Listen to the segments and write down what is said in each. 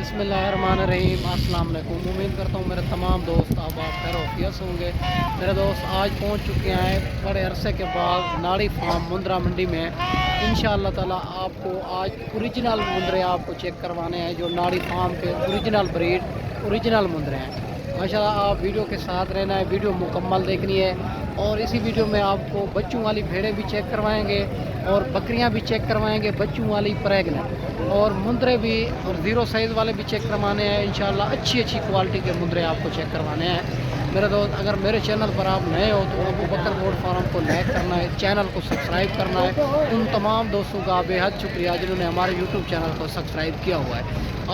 बिस्मिल्लाहिर्रहमानिर्रहीम। अस्सलाम वालेकुम। उम्मीद करता हूँ मेरे तमाम दोस्त आप खैर वफियत से होंगे। मेरे दोस्त आज पहुँच चुके हैं बड़े अरसे के बाद नाड़ी फार्म मुंद्रा मंडी में। इंशाअल्लाह ताला आपको आज ओरिजिनल मुंद्रे आपको चेक करवाने हैं, जो नाड़ी फार्म के ओरिजिनल ब्रीड ओरिजिनल मुंद्रे हैं। माशाल्लाह आप वीडियो के साथ रहना है, वीडियो मुकम्मल देखनी है। और इसी वीडियो में आपको बच्चों वाली भेड़ें भी चेक करवाएंगे और बकरियां भी चेक करवाएंगे, बच्चों वाली प्रेग्नेंट, और मुंद्रे भी और ज़ीरो साइज़ वाले भी चेक करवाने हैं। इंशाल्लाह अच्छी क्वालिटी के मुंद्रे आपको चेक करवाने हैं। मेरे दोस्त अगर मेरे चैनल पर आप नए हो तो अबू बकर गोट फार्म को लाइक करना है, चैनल को सब्सक्राइब करना है। उन तमाम दोस्तों का बेहद शुक्रिया जिन्होंने हमारे यूट्यूब चैनल को सब्सक्राइब किया हुआ है।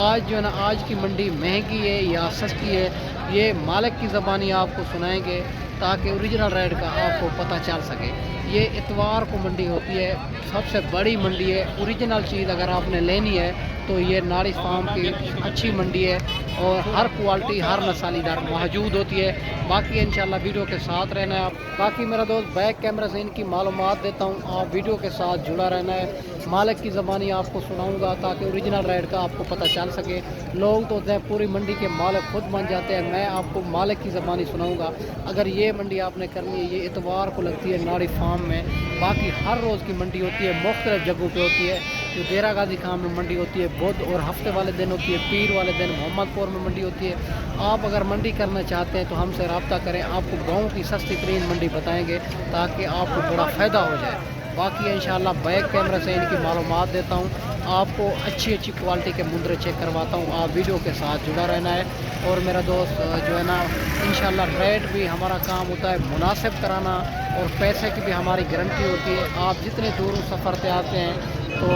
आज जो है ना, आज की मंडी महंगी है या सस्ती है, ये मालिक की ज़बानी आपको सुनाएंगे ताकि ओरिजिनल रेट का आपको पता चल सके। ये इतवार को मंडी होती है, सबसे बड़ी मंडी है। ओरिजिनल चीज़ अगर आपने लेनी है तो ये नाड़ी फार्म की अच्छी मंडी है और हर क्वालिटी हर नस्लीदार मौजूद होती है। बाकी इंशाल्लाह वीडियो के साथ रहना है। बाकी मेरा दोस्त बैक कैमरा से इनकी मालूमात देता हूँ, आप वीडियो के साथ जुड़ा रहना है। मालिक की ज़बानी आपको सुनाऊंगा ताकि ओरिजिनल रेट का आपको पता चल सके। लोग तो हैं पूरी मंडी के मालिक खुद बन जाते हैं, मैं आपको मालिक की ज़बानी सुनाऊंगा। अगर ये मंडी आपने करनी है, ये इतवार को लगती है नाड़ी फार्म में। बाकी हर रोज़ की मंडी होती है, मुख्तलिफ जगहों पे होती है। जो देरा गाजी खान में मंडी होती है, बुध और हफ्ते वाले दिन होती है, पीर वाले दिन मोहम्मदपुर में मंडी होती है। आप अगर मंडी करना चाहते हैं तो हमसे रब्ता करें, आपको गाँव की सस्ती तरीन मंडी बताएँगे ताकि आपको बड़ा फ़ायदा हो जाए। बाकी इंशाल्लाह बैक कैमरा से इनकी मालूमात देता हूँ, आपको अच्छी क्वालिटी के मुंद्रे चेक करवाता हूँ। आप वीडियो के साथ जुड़ा रहना है। और मेरा दोस्त जो है ना, इंशाल्लाह रेट भी हमारा काम होता है मुनासिब कराना, और पैसे की भी हमारी गारंटी होती है। आप जितने दूर सफ़र से आते हैं तो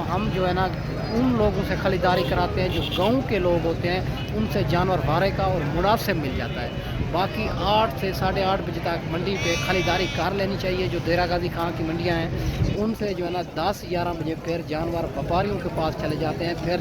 हम जो है ना उन लोगों से ख़रीदारी कराते हैं जो गाँव के लोग होते हैं, उनसे जानवर भाड़े का और मुनासिब मिल जाता है। बाकी 8 से 8:30 बजे तक मंडी पे ख़रीदारी कर लेनी चाहिए। जो देरा गाजी खां की मंडियां हैं उनसे जो है ना 10-11 बजे फिर जानवर व्यापारियों के पास चले जाते हैं। फिर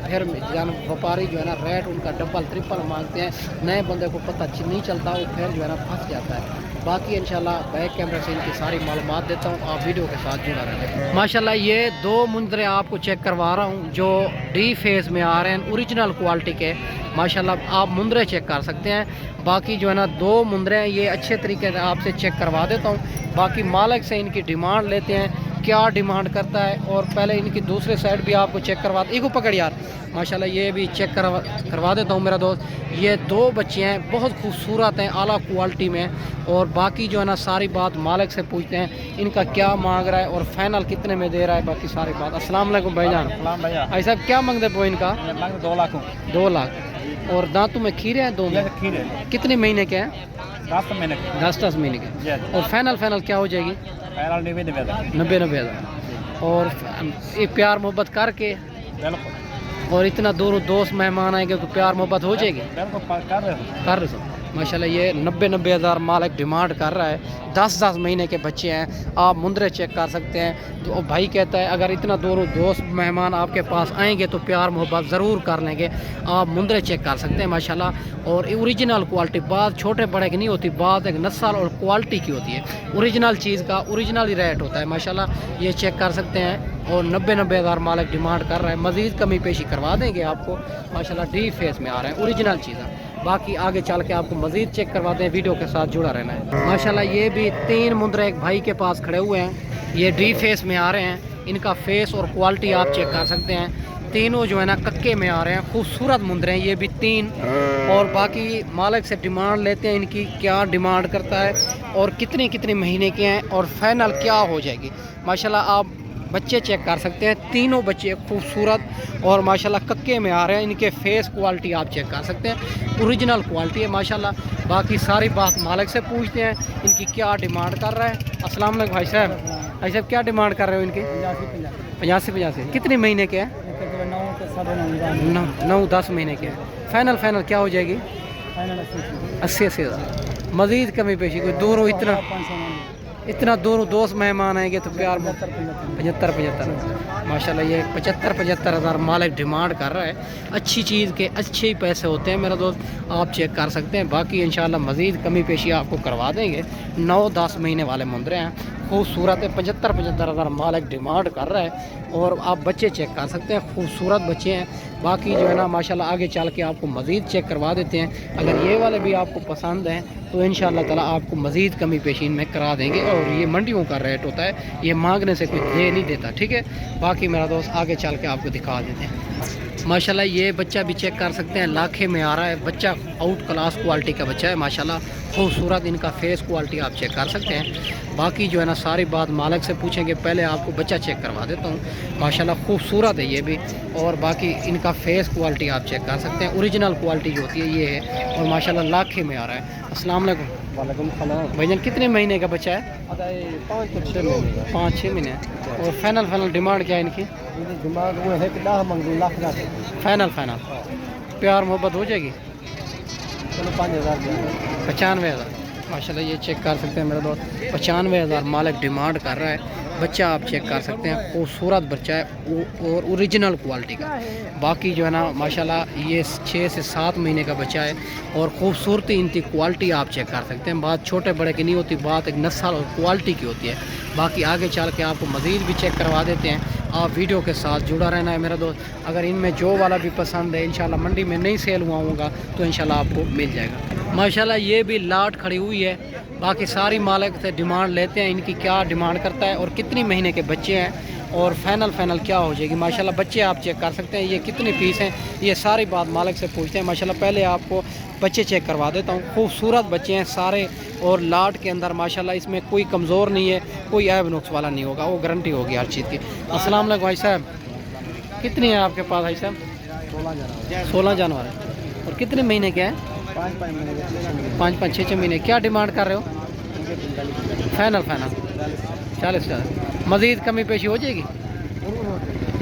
व्यापारी जो है ना रेट उनका डबल ट्रिपल मांगते हैं। नए बंदे को पता नहीं चलता, वो फिर जो है ना फंस जाता है। बाकी इंशाल्लाह बैक कैमरे से इनकी सारी मालूमात देता हूँ, आप वीडियो के साथ जुड़ा रहें। माशाल्लाह ये 2 मुंद्रे आपको चेक करवा रहा हूँ जो डी फेस में आ रहे हैं, ओरिजिनल क्वालिटी के। माशाल्लाह आप मुंद्रे चेक कर सकते हैं। बाकी जो है ना 2 मुंद्रे हैं, ये अच्छे तरीके से आपसे चेक करवा देता हूँ। बाकी मालिक से इनकी डिमांड लेते हैं, क्या डिमांड करता है, और पहले इनकी दूसरे साइड भी आपको चेक करवा इको पकड़ यार। माशाल्लाह ये भी चेक करवा देता हूँ मेरा दोस्त। ये 2 बच्चे हैं, बहुत खूबसूरत हैं, आला क्वालिटी में। और बाकी जो है ना सारी बात मालिक से पूछते हैं, इनका क्या मांग रहा है और फाइनल कितने में दे रहा है, बाकी सारी बात। अस्सलाम वालेकुम भाईजान। भाई साहब क्या मांगते पो इनका? 2 लाख। 2 लाख। और दांतों में खीरे हैं? 2 में खीरे। कितने महीने के हैं? 10 महीने के। 10 महीने के। और फाइनल क्या हो जाएगी? 90,000। और एक प्यार मोहब्बत करके और इतना दूर दोस्त मेहमान आएंगे तो प्यार मोहब्बत हो जाएगी। कर रहे माशाल्लाह ये 90,000 मालिक डिमांड कर रहा है। 10 महीने के बच्चे हैं, आप मुंद्रे चेक कर सकते हैं। तो भाई कहता है अगर इतना दूर दोस्त मेहमान आपके पास आएंगे तो प्यार मोहब्बत ज़रूर कर लेंगे। आप मुंद्रे चेक कर सकते हैं माशाल्लाह। और ओरिजिनल क्वालिटी, बात छोटे बड़े की नहीं होती, बात एक नस्ल और क्वालिटी की होती है। ओरिजिनल चीज़ का ओरिजिनल ही रेट होता है माशाल्लाह। ये चेक कर सकते हैं। और 90,000 मालिक डिमांड कर रहा है, मज़ीद कमी पेशी करवा देंगे आपको। माशाल्लाह डी फेस में आ रहे हैं ओरिजिनल चीज़ें। बाकी आगे चल के आपको मज़ीद चेक करवाते हैं, वीडियो के साथ जुड़ा रहना है। माशाल्लाह ये भी 3 मुंद्रे एक भाई के पास खड़े हुए हैं, ये डी फेस में आ रहे हैं। इनका फेस और क्वालिटी आप चेक कर सकते हैं। तीनों जो है ना कक्के में आ रहे हैं, खूबसूरत मुंद्रे हैं ये भी 3। और बाकी मालिक से डिमांड लेते हैं, इनकी क्या डिमांड करता है और कितने महीने के हैं और फाइनल क्या हो जाएगी। माशाल्लाह आप बच्चे चेक कर सकते हैं, तीनों बच्चे खूबसूरत और माशाल्लाह कक्के में आ रहे हैं। इनके फेस क्वालिटी आप चेक कर सकते हैं, ओरिजिनल क्वालिटी है माशाल्लाह। बाकी सारी बात मालिक से पूछते हैं, इनकी क्या डिमांड कर रहा है। अस्सलाम वालेकुम भाई साहब क्या डिमांड कर रहे हो इनकी? 85। कितने महीने के हैं? 9-10 महीने के हैं। फाइनल क्या हो जाएगी? 80,000। मज़ीद कमी पेशी कोई दूर इतना दूर दोस्त मेहमान आएंगे तो प्यार 75। माशाल्लाह ये 75 हज़ार मालिक डिमांड कर रहा है। अच्छी चीज़ के अच्छे ही पैसे होते हैं मेरा दोस्त, आप चेक कर सकते हैं। बाकी इंशाल्लाह मज़ीद कमी पेशी आपको करवा देंगे। 9-10 महीने वाले मुंदरे हैं, खूबसूरत है। 75 हज़ार मालिक डिमांड कर रहा है। और आप बच्चे चेक कर सकते हैं, खूबसूरत बच्चे हैं। बाकी जो है ना माशाल्लाह आगे चल के आपको मज़ीद चेक करवा देते हैं। अगर ये वाले भी आपको पसंद हैं तो इंशाल्लाह ताला आपको मज़ीद कमी पेशी इनमें करा देंगे। और ये मंडियों का रेट होता है, ये मांगने से कोई दे नहीं देता, ठीक है। बाकी मेरा दोस्त आगे चल के आपको दिखा देते हैं। माशाल्लाह ये बच्चा भी चेक कर सकते हैं, लाखे में आ रहा है बच्चा, आउट क्लास क्वालिटी का बच्चा है माशाल्लाह। खूबसूरत इनका फेस क्वालिटी आप चेक कर सकते हैं। बाकी जो है ना सारी बात मालिक से पूछेंगे, पहले आपको बच्चा चेक करवा देता हूँ। माशाल्लाह खूबसूरत है ये भी। और बाकी इनका फेस क्वालिटी आप चेक कर सकते हैं, ओरिजिनल क्वालिटी जो होती है ये है। और माशाल्लाह लाखे में आ रहा है। अस्सलाम वालेकुम। वालेकुम सलाम। भाईजान कितने महीने का बच्चा है? 5-6 महीने। 5-6 महीने। और फाइनल डिमांड क्या है इनकी? दिमाग वो है कि 10 मंग लाख का फाइनल प्यार मोहब्बत हो जाएगी? चलो 5,000 95,000। माशाल्लाह ये चेक कर सकते हैं मेरे दोस्त, 95,000 मालिक डिमांड कर रहा है। बच्चा आप चेक कर सकते हैं, खूबसूरत बच्चा है और ओरिजिनल क्वालिटी का। बाकी जो है ना माशाल्लाह ये 6 से 7 महीने का बच्चा है। और खूबसूरती इनकी क्वालिटी आप चेक कर सकते हैं। बात छोटे बड़े की नहीं होती, बात एक नस्ल और क्वालिटी की होती है। बाकी आगे चल के आपको मज़ीद भी चेक करवा देते हैं। आप वीडियो के साथ जुड़ा रहना है मेरा दोस्त। अगर इनमें जो वाला भी पसंद है इंशाल्लाह मंडी में नहीं सेल हुआ होगा तो इंशाल्लाह आपको मिल जाएगा। माशाल्लाह ये भी लाट खड़ी हुई है। बाकी सारी मालिक से डिमांड लेते हैं, इनकी क्या डिमांड करता है और कितनी महीने के बच्चे हैं और फाइनल क्या हो जाएगी। माशाल्लाह बच्चे आप चेक कर सकते हैं, ये कितने पीस हैं, ये सारी बात मालिक से पूछते हैं। माशाल्लाह पहले आपको बच्चे चेक करवा देता हूँ। खूबसूरत बच्चे हैं सारे और लाट के अंदर माशाल्लाह इसमें कोई कमज़ोर नहीं है, कोई ऐब नुक्स वाला नहीं होगा, वो गारंटी होगी हर चीज़ की। अस्सलाम वालेकुम भाई साहब, कितनी है आपके पास भाई साहब? 16 जानवर है। और कितने महीने के हैं? 5-5, 6-6 महीने। क्या डिमांड कर रहे हो? फाइनल 40,000। मज़ीद कमी पेशी हो जाएगी?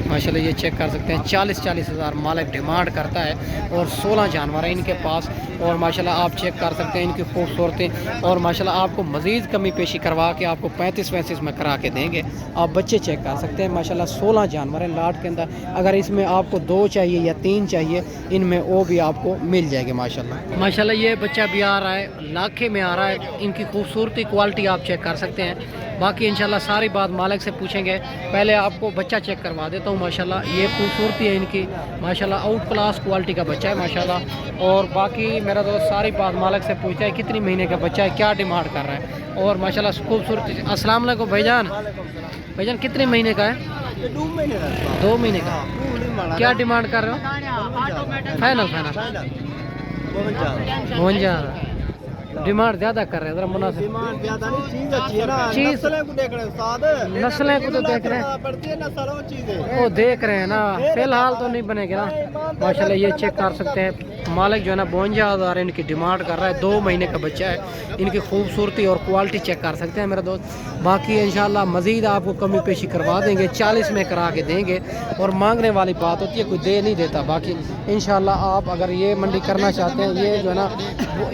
माशाल्लाह ये चेक कर सकते हैं, 40 हज़ार मालिक डिमांड करता है। और 16 जानवर हैं इनके पास। और माशाल्लाह आप चेक कर सकते हैं इनकी खूबसूरती। और माशाल्लाह आपको मज़ीद कमी पेशी करवा के आपको 35-35 में करा के देंगे। आप बच्चे चेक कर सकते हैं, माशाल्लाह 16 जानवर हैं लाट के अंदर। अगर इसमें आपको 2 चाहिए या 3 चाहिए, इनमें वो भी आपको मिल जाएगी माशाल्लाह। ये बच्चा भी आ रहा है, लाखे में आ रहा है। इनकी खूबसूरती क्वालिटी आप चेक कर सकते हैं। बाकी इंशाल्लाह सारी बात मालिक से पूछेंगे। पहले आपको बच्चा चेक करवा देता हूँ। माशाल्लाह ये खूबसूरती है इनकी, माशाल्लाह आउट क्लास क्वालिटी का बच्चा है माशाल्लाह। और बाकी मेरा दोस्त सारी बात मालिक से पूछता है कितनी महीने का बच्चा है, क्या डिमांड कर रहा है। और माशाल्लाह खूबसूरती। अस्सलाम वालेकुम भाईजान कितने महीने का है? 2 महीने का। क्या डिमांड कर रहे हो? फाइनल 52,000। डिमांड ज़्यादा कर रहे हैं, ज़रा मुनासिब। डिमांड ज्यादा नहीं, चीज अच्छी है ना, चीज- नस्लें को देख रहे हैं उस्ताद, नस्लें को तो देख रहे हैं, पड़ती है नस्ल वो चीजें। वो देख रहे हैं ना, फिलहाल तो नहीं बनेगा ना। माशाल्लाह ये चेक कर सकते हैं, मालिक जो है ना 52,000 इनकी डिमांड कर रहा है। 2 महीने का बच्चा है। इनकी खूबसूरती और क्वालिटी चेक कर सकते हैं मेरा दोस्त। बाकी इंशाल्लाह मज़ीद आपको कमी पेशी करवा देंगे, 40 में करा के देंगे। और मांगने वाली बात होती है, कोई दे नहीं देता। बाकी इंशाल्लाह आप अगर ये मंडी करना चाहते हैं, ये जो है ना वो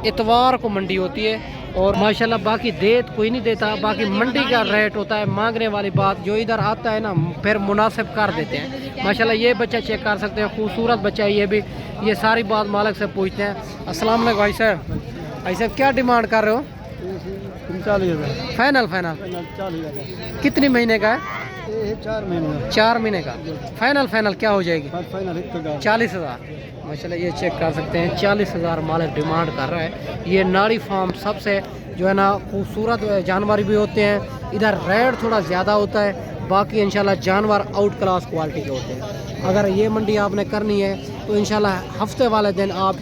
इतवार को मंडी होती है। और माशाल्लाह बाकी देत कोई नहीं देता, बाकी मंडी का रेट होता है। मांगने वाली बात जो इधर आता है ना फिर मुनासिब कर देते हैं। माशाल्लाह ये बच्चा चेक कर सकते हैं, खूबसूरत बच्चा है ये भी। ये सारी बात मालिक से पूछते हैं। अस्सलाम वालेकुम भाई साहब क्या डिमांड कर रहे हो? 40,000। फाइनल 40,000। कितनी महीने का है? 4 महीने। 4 महीने का। फाइनल क्या हो जाएगी? फाइनल 40,000। माशाल्लाह ये चेक कर सकते हैं, 40,000 मालिक डिमांड कर रहा है। ये नाड़ी फार्म सबसे जो है ना खूबसूरत जानवर भी होते हैं। इधर रेट थोड़ा ज़्यादा होता है। बाकी इंशाल्लाह जानवर आउट क्लास क्वालिटी के होते हैं। अगर ये मंडी आपने करनी है तो इंशाल्लाह हफ्ते वाले दिन आप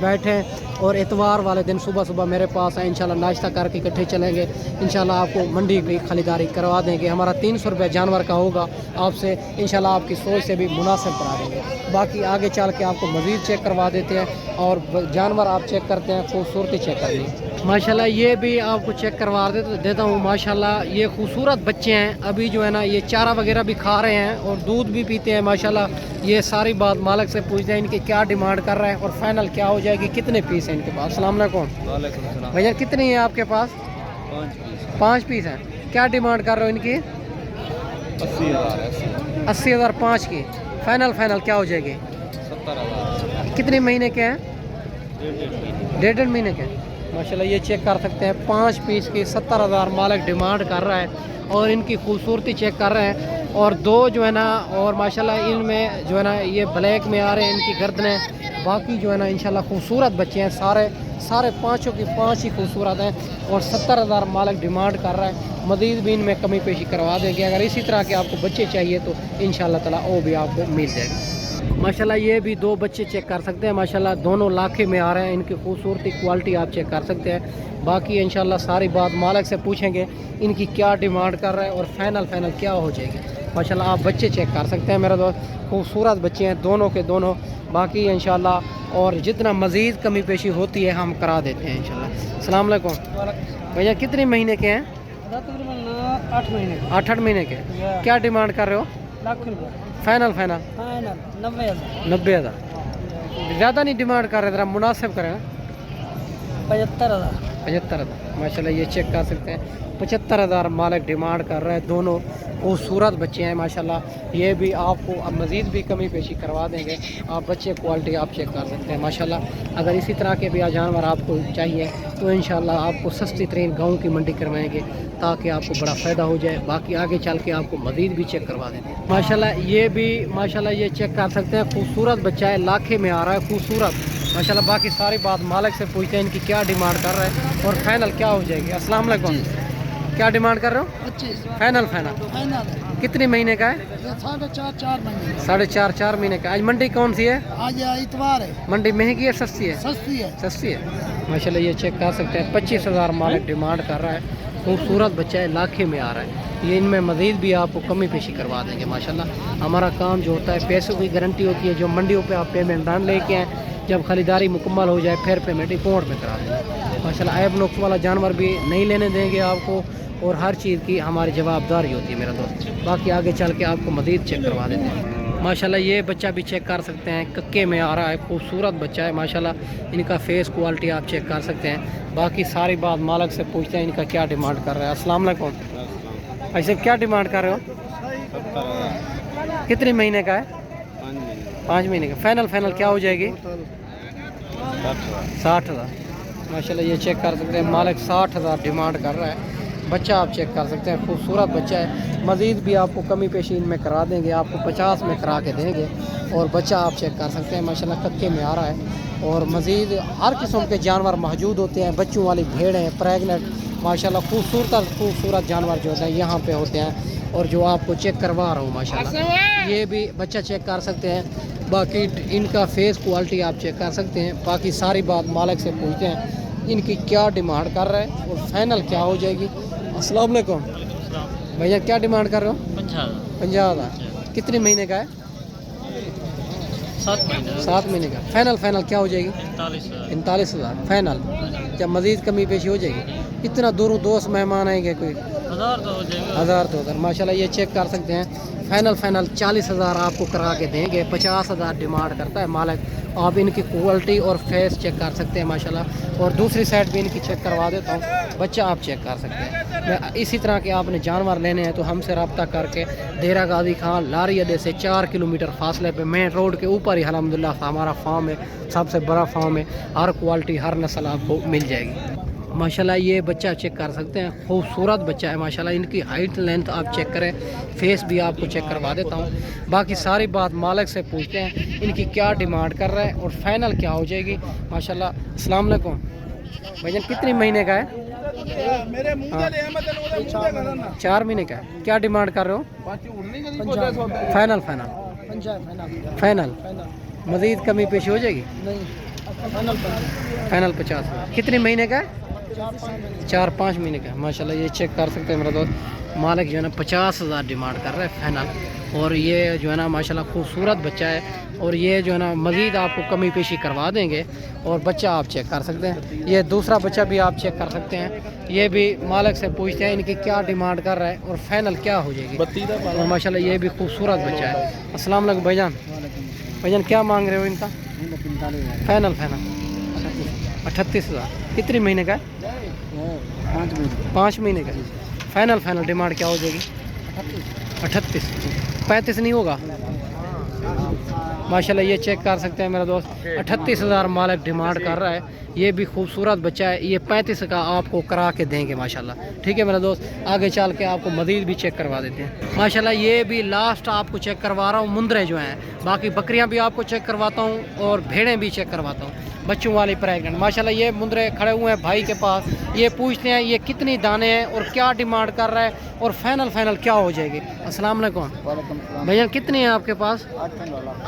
बैठें और इतवार वाले दिन सुबह मेरे पास आए, इंशाल्लाह नाश्ता करके इकट्ठे चलेंगे। इंशाल्लाह आपको मंडी की खरीदारी करवा देंगे। हमारा 300 रुपये जानवर का होगा। आपसे इंशाल्लाह आपकी सोच से भी मुनासिब करा देंगे। बाकी आगे चल के आपको मज़ीद चेक करवा देते हैं और जानवर आप चेक करते हैं, खूबसूरती चेक करनी है। माशाल्लाह ये भी आपको चेक करवा देता हूँ। माशाल्लाह ये खूबसूरत बच्चे हैं। अभी जो है ना ये चारा वगैरह भी खा रहे हैं और दूध भी पीते हैं माशाल्लाह। ये सारी बात मालिक से पूछते हैं इनकी क्या डिमांड कर रहा है और फाइनल क्या हो जाएगी, कितने पीस हैं इनके पास। अस्सलाम वालेकुम भैया, कितनी है आपके पास? 5 पीस हैं। क्या डिमांड कर रहे हो इनकी? 80,000 5 की। फाइनल क्या हो जाएगी? 70,000। कितने महीने के हैं? 1.5 महीने के। माशाल्लाह ये चेक कर सकते हैं 5 पीस की 70,000 मालिक डिमांड कर रहा है और इनकी खूबसूरती चेक कर रहे हैं। और दो जो है ना, और माशाल्लाह इनमें जो है ना ये ब्लैक में आ रहे हैं इनकी गर्दनें। बाकी जो है ना इंशाल्लाह खूबसूरत बच्चे हैं, सारे पाँचों की 5 ही खूबसूरत हैं और 70,000 मालिक डिमांड कर रहा है। मज़ीद भी इनमें कमी पेशी करवा देंगे। अगर इसी तरह के आपको बच्चे चाहिए तो इंशाल्लाह ताला वो भी आपको मिल जाएगा। माशाल्लाह ये भी 2 बच्चे चेक कर सकते हैं। माशाल्लाह दोनों लाखे में आ रहे हैं। इनकी खूबसूरती क्वालिटी आप चेक कर सकते हैं। बाकी इंशाल्लाह सारी बात मालिक से पूछेंगे इनकी क्या डिमांड कर रहा है और फाइनल क्या हो जाएगी। माशाल्लाह आप बच्चे चेक कर सकते हैं मेरे दोस्त, खूबसूरत बच्चे हैं दोनों के दोनों। बाकी इंशाल्लाह और जितना मज़ीद कमी पेशी होती है हम करा देते हैं इंशाल्लाह। अस्सलाम वालेकुम भैया, कितने महीने के हैं? तकरीबन 8 महीने। 8 महीने के। क्या डिमांड कर रहे हो? लाख रुपये। Final final 90,000। 90,000। ज़्यादा नहीं डिमांड कर रहे, ज़रा मुनासिब करें। 75,000। 75,000। माशाल्लाह ये चेक कर सकते हैं 75,000 मालिक डिमांड कर रहे हैं। दोनों खूबसूरत बच्चे हैं माशाल्लाह। ये भी आपको अब मज़ीद भी कमी पेशी करवा देंगे। आप बच्चे क्वालिटी आप चेक कर सकते हैं माशाल्लाह। अगर इसी तरह के भी जानवर आपको चाहिए तो इंशाल्लाह आपको सस्ती तरीन गाँव की मंडी करवाएंगे ताकि आपको बड़ा फ़ायदा हो जाए। बाकी आगे चल के आपको मज़ीद भी चेक करवा देंगे माशाल्लाह। ये भी माशाल्लाह ये चेक कर सकते हैं, खूबसूरत बच्चा है, लाखे में आ रहा है, खूबसूरत माशाल्लाह। बाकी सारी बात मालिक से पूछते हैं इनकी क्या डिमांड कर रहा है और फाइनल क्या हो जाएगी। अस्सलाम वालेकुम, क्या डिमांड कर रहे हो? 25। फाइनल कितने महीने का है? 4.5 महीने। 4.5 महीने का। आज मंडी कौन सी है? आज इतवार है। मंडी महंगी है सस्ती है? सस्ती है। सस्ती है माशाल्लाह। ये चेक कर सकते हैं 25,000 मालिक डिमांड कर रहा है। खूबसूरत बच्चा है, लाखे में आ रहा है। ये इनमें मज़ीद भी आपको कमी पेशी करवा देंगे माशाल्लाह। हमारा काम जो होता है पैसों की गारंटी होती है। जो मंडियों पे आप पेमेंट डाल लेके आएँ, जब खरीदारी मुकम्मल हो जाए फिर पेमेंट अकाउंट में करा देंगे माशाल्लाह। ऐब नुक्स वाला जानवर भी नहीं लेने देंगे आपको और हर चीज़ की हमारी जवाबदारी होती है मेरा दोस्त। बाकी आगे चल के आपको मज़ीद चेक करवा देते हैं माशाल्लाह। ये बच्चा भी चेक कर सकते हैं, कक्के में आ रहा है, खूबसूरत बच्चा है माशाल्लाह। इनका फेस क्वालिटी आप चेक कर सकते हैं। बाकी सारी बात मालिक से पूछते हैं इनका क्या डिमांड कर रहा है। अस्सलाम वालेकुम। ऐसे क्या डिमांड कर रहे हो? 70,000। कितने महीने का है? 5 महीने का। फाइनल क्या हो जाएगी? 60,000 माशाल्लाह। ये चेक कर सकते हैं मालिक 60,000 डिमांड कर रहा है। बच्चा आप चेक कर सकते हैं, खूबसूरत बच्चा है। मज़ीद भी आपको कमी पेशी इनमें करा देंगे, आपको 50 में करा के देंगे। और बच्चा आप चेक कर सकते हैं माशाल्लाह, कक्के में आ रहा है। और मज़ीद हर किस्म के जानवर मौजूद होते हैं। बच्चों वाली भेड़ हैं, प्रेगनेंट माशाल्लाह। खूबसूरत जानवर जो होते हैं यहाँ पे होते हैं और जो आपको चेक करवा रहा हूँ माशाल्लाह। ये भी बच्चा चेक कर सकते हैं। बाकी इनका फेस क्वालिटी आप चेक कर सकते हैं। बाकी सारी बात मालिक से पूछते हैं इनकी क्या डिमांड कर रहा है और फाइनल क्या हो जाएगी। अस्सलाम वालेकुम भैया, क्या डिमांड कर रहे हो? 50,000। कितने महीने का है? 7 महीने का। फाइनल क्या हो जाएगी? 45,000 फाइनल। क्या मज़ीद कमी पेशी हो जाएगी? इतना दूरों दोस्त मेहमान आएंगे, कोई 1,000-2,000 माशाल्लाह। ये चेक कर सकते हैं फाइनल 40,000 आपको करा के देंगे। 50,000 डिमांड करता है मालिक। आप इनकी क्वालिटी और फेस चेक कर सकते हैं माशाल्लाह। और दूसरी साइड भी इनकी चेक करवा देता हूँ, बच्चा आप चेक कर सकते हैं। इसी तरह के आपने जानवर लेने हैं तो हमसे रब्ता करके देरा गाजी खान लारी अड्डे से 4 किलोमीटर फासले पे मेन रोड के ऊपर ही अल्हम्दुलिल्लाह हमारा फार्म है, सबसे बड़ा फार्म है। हर क्वालिटी हर नस्ल आपको मिल जाएगी माशाल्लाह। ये बच्चा चेक कर सकते हैं, खूबसूरत बच्चा है माशाल्लाह। इनकी हाइट लेंथ आप चेक करें, फेस भी आपको चेक करवा देता हूँ। बाकी सारी बात मालिक से पूछते हैं इनकी क्या डिमांड कर रहा है और फाइनल क्या हो जाएगी माशाल्लाह। अस्सलाम वालेकुम भाईजान, कितने महीने का है? मेरे मुंह 4 महीने का है। क्या डिमांड कर रहे हो? फाइनल मज़ीद कमी पेशी हो जाएगी? फाइनल 50। कितने महीने का है? 4-5 महीने का माशाल्लाह। ये चेक कर सकते हैं मेरा दोस्त। मालिक जो है ना 50,000 डिमांड कर रहा है फाइनल। और ये जो है ना माशाल्लाह खूबसूरत बच्चा है। और ये जो है ना मज़ीद आपको कमी पेशी करवा देंगे। और बच्चा आप चेक कर सकते हैं। ये दूसरा बच्चा भी आप चेक कर सकते हैं। ये भी मालिक से पूछते हैं इनकी क्या डिमांड कर रहा है और फाइनल क्या हो जाएगी। और माशाल्लाह ये भी खूबसूरत बच्चा है। अस्सलाम वालेकुम भाईजान, क्या मांग रहे हो इनका? फाइनल 38,000। कितने महीने का है? 5 महीने का। फाइनल डिमांड क्या हो जाएगी? 38, 35 नहीं होगा माशाल्लाह। ये चेक कर सकते हैं मेरा दोस्त, 38,000 मालिक डिमांड कर रहा है। ये भी खूबसूरत बच्चा है, ये 35 का आपको करा के देंगे माशाल्लाह। ठीक है मेरा दोस्त, आगे चल के आपको मज़ीद भी चेक करवा देते हैं माशाल्लाह। ये भी लास्ट आपको चेक करवा रहा हूँ मुंद्रे जो हैं, बाकी बकरियाँ भी आपको चेक करवाता हूँ और भेड़ें भी चेक करवाता हूँ बच्चों वाली प्रेगनेंट माशाल्लाह। ये मुंद्रे खड़े हुए हैं भाई के पास, ये पूछते हैं ये कितनी दाने हैं और क्या डिमांड कर रहा है और फाइनल क्या हो जाएगी। अस्सलाम वालेकुम भैया, कितने हैं आपके पास?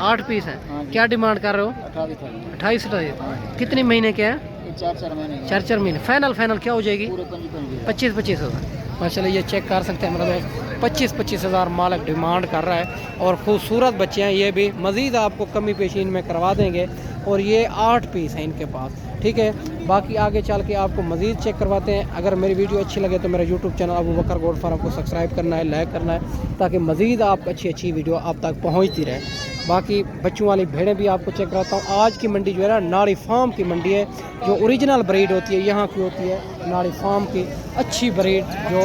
8 पीस हैं। क्या डिमांड कर रहे हो? 28। कितने महीने के हैं? 4 महीने। फाइनल क्या हो जाएगी? 25 हज़ार माशाल्लाह। ये चेक कर सकते हैं मेरा दोस्त, 25 हज़ार मालिक डिमांड कर रहा है और खूबसूरत बच्चे हैं ये भी, मज़ीद आपको कमी पेशी इनमें करवा देंगे। और ये 8 पीस हैं इनके पास। ठीक है, बाकी आगे चल के आपको मज़ीद चेक करवाते हैं। अगर मेरी वीडियो अच्छी लगे तो मेरा यूट्यूब चैनल अबू बकर गोट फार्म को सब्सक्राइब करना है, लाइक करना है, ताकि मज़ीद आप अच्छी वीडियो आप तक पहुँचती रहे। बाकी बच्चों वाली भेड़ें भी आपको चेक कराता हूँ। आज की मंडी जो है ना, नाड़ी फार्म की मंडी है, जो ओरिजिनल ब्रीड होती है यहाँ की होती है, नाड़ी फार्म की अच्छी ब्रीड, जो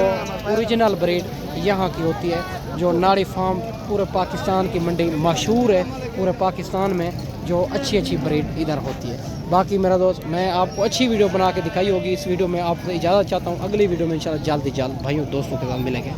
ओरिजिनल ब्रीड यहाँ की होती है, जो नाड़ी फार्म पूरे पाकिस्तान की मंडी मशहूर है, पूरे पाकिस्तान में जो अच्छी ब्रीड इधर होती है। बाकी मेरा दोस्त, मैं आपको अच्छी वीडियो बना के दिखाई होगी। इस वीडियो में आपसे इजाज़त चाहता हूँ, अगली वीडियो में इंशाल्लाह जल्द भाइयों दोस्तों के साथ मिलेंगे।